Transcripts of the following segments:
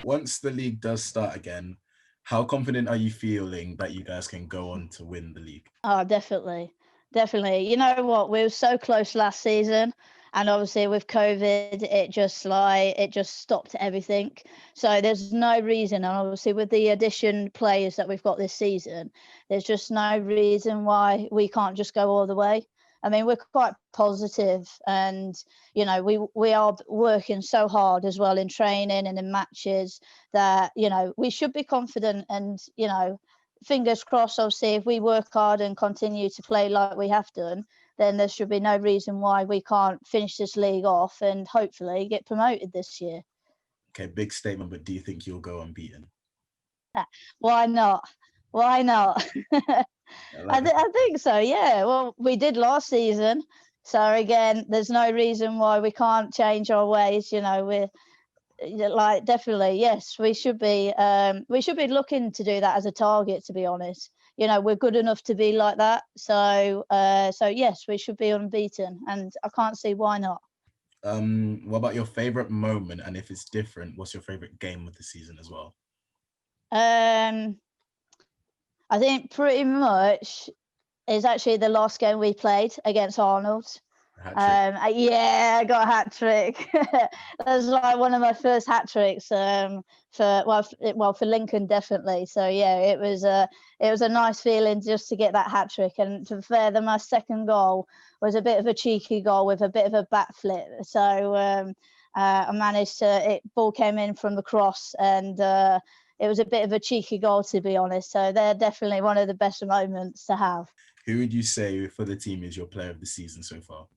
Once the league does start again, how confident are you feeling that you guys can go on to win the league? Oh, definitely. Definitely. You know what? We were so close last season. And obviously with COVID, it just stopped everything. So there's no reason. And obviously with the addition players that we've got this season, there's just no reason why we can't just go all the way. I mean, we're quite positive and, we are working so hard as well in training and in matches that, we should be confident and, fingers crossed, obviously, if we work hard and continue to play like we have done, then there should be no reason why we can't finish this league off and hopefully get promoted this year. Okay, big statement, but do you think you'll go unbeaten? Why not? Why not? I like that. I think so, yeah. Well, we did last season. So again, there's no reason why we can't change our ways. We're like definitely yes, we should be looking to do that as a target, to be honest. We're good enough to be like that, so yes, we should be unbeaten and I can't see why not. What about your favorite moment, and if it's different, what's your favorite game of the season as well? um I think pretty much is actually the last game we played against Arnold. Hat trick. Yeah, I got a hat trick. That was like one of my first hat tricks. For Lincoln definitely. So yeah, it was a nice feeling just to get that hat trick. And to be fair, then my second goal was a bit of a cheeky goal with a bit of a backflip. So I managed to. Ball came in from the cross, and it was a bit of a cheeky goal, to be honest. So they're definitely one of the best moments to have. Who would you say for the team is your player of the season so far?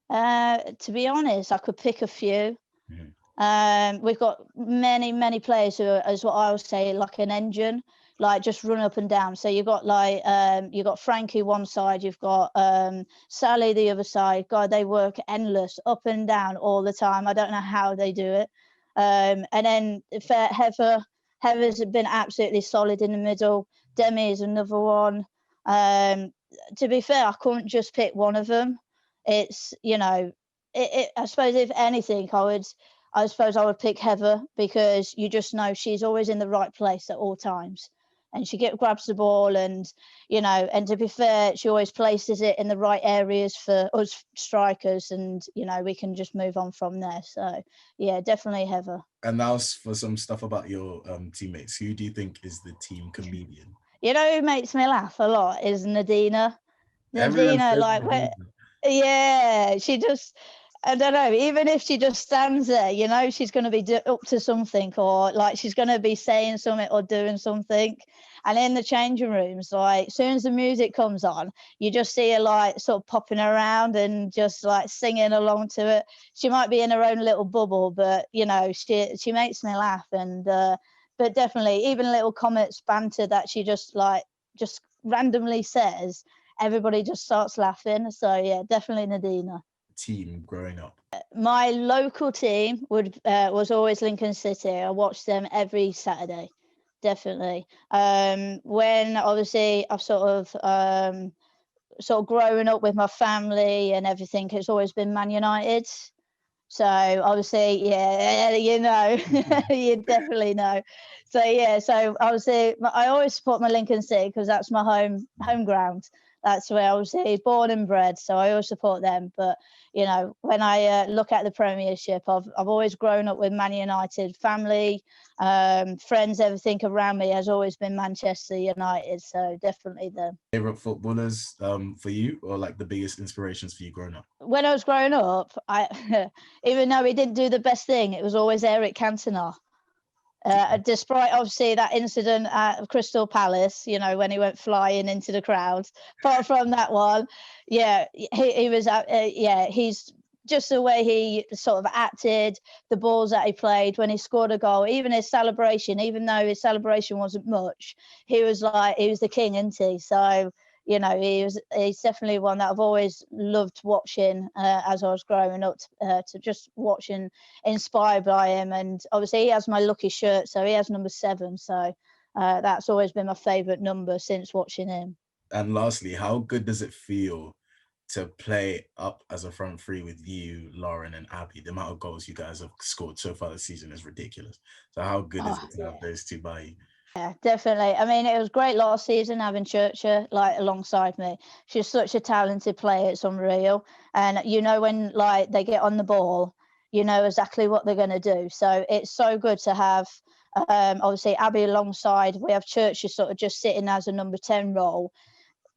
To be honest, I could pick a few. Mhm. We've got many players who are, as what I would say, like an engine, like just run up and down. So you've got Frankie one side, you've got Sally the other side. God, they work endless up and down all the time. I don't know how they do it. And then Heather's been absolutely solid in the middle. Demi is another one. To be fair, I couldn't just pick one of them. It's I suppose if anything, I suppose I would pick Heather because you just know she's always in the right place at all times. And she grabs the ball and to be fair, she always places it in the right areas for us strikers and, we can just move on from there. So, yeah, definitely Heather. And now for some stuff about your teammates. Who do you think is the team comedian? Who makes me laugh a lot is Nadina. Everyone Nadina, says like, Medina. yeah, she just, I don't know, even if she just stands there, she's going to be up to something or like she's going to be saying something or doing something. And in the changing rooms, like, as soon as the music comes on, you just see her like sort of popping around and just like singing along to it. She might be in her own little bubble, but, she makes me laugh. And, but definitely, even little comments, banter that she just randomly says, everybody just starts laughing. So yeah, definitely Nadina. Team growing up. My local team was always Lincoln City. I watched them every Saturday, definitely. When obviously I've sort of growing up with my family and everything, it's always been Man United. So obviously, yeah, you definitely know. So yeah, so obviously, I always support my Lincoln City because that's my home ground. That's where I was born and bred. So I always support them. But when I look at the Premiership, I've always grown up with Man United family, friends, everything around me has always been Manchester United. So definitely them. Favorite footballers for you, or like the biggest inspirations for you growing up? When I was growing up, I even though he didn't do the best thing, it was always Eric Cantona. Despite obviously that incident at Crystal Palace, when he went flying into the crowd. Apart from that one, yeah, he was, yeah, he's just the way he sort of acted, the balls that he played when he scored a goal, even his celebration, even though his celebration wasn't much, he was the king, isn't he? So, he's definitely one that I've always loved watching as I was growing up, to just watching, inspired by him. And obviously he has my lucky shirt, so he has number 7. So that's always been my favourite number since watching him. And lastly, how good does it feel to play up as a front three with you, Lauren, and Abby. The amount of goals you guys have scored so far this season is ridiculous. So how good is Oh, it to have those two by you? yeah, definitely. I mean, it was great last season having Churcher like alongside me. She's such a talented player; it's unreal. And you know, when like they get on the ball, you know exactly what they're going to do. So it's so good to have. Obviously, Abby alongside. We have Churcher sort of just sitting as a number 10 role.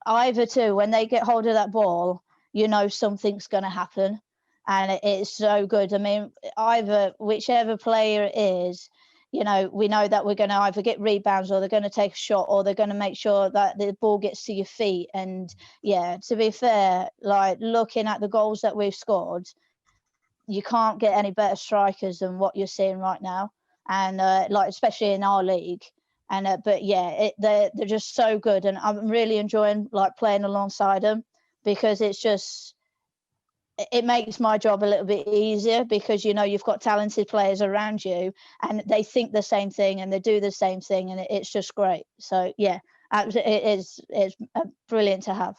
Either two, when they get hold of that ball, you know something's going to happen, and it's so good. I mean, either whichever player it is, you know, we know that we're going to either get rebounds or they're going to take a shot or they're going to make sure that the ball gets to your feet. And yeah, to be fair, like looking at the goals that we've scored, you can't get any better strikers than what you're seeing right now, and like especially in our league. And but yeah, they're just so good, and I'm really enjoying like playing alongside them because it makes my job a little bit easier because you know you've got talented players around you and they think the same thing and they do the same thing, and it's just great. So yeah, it is brilliant to have.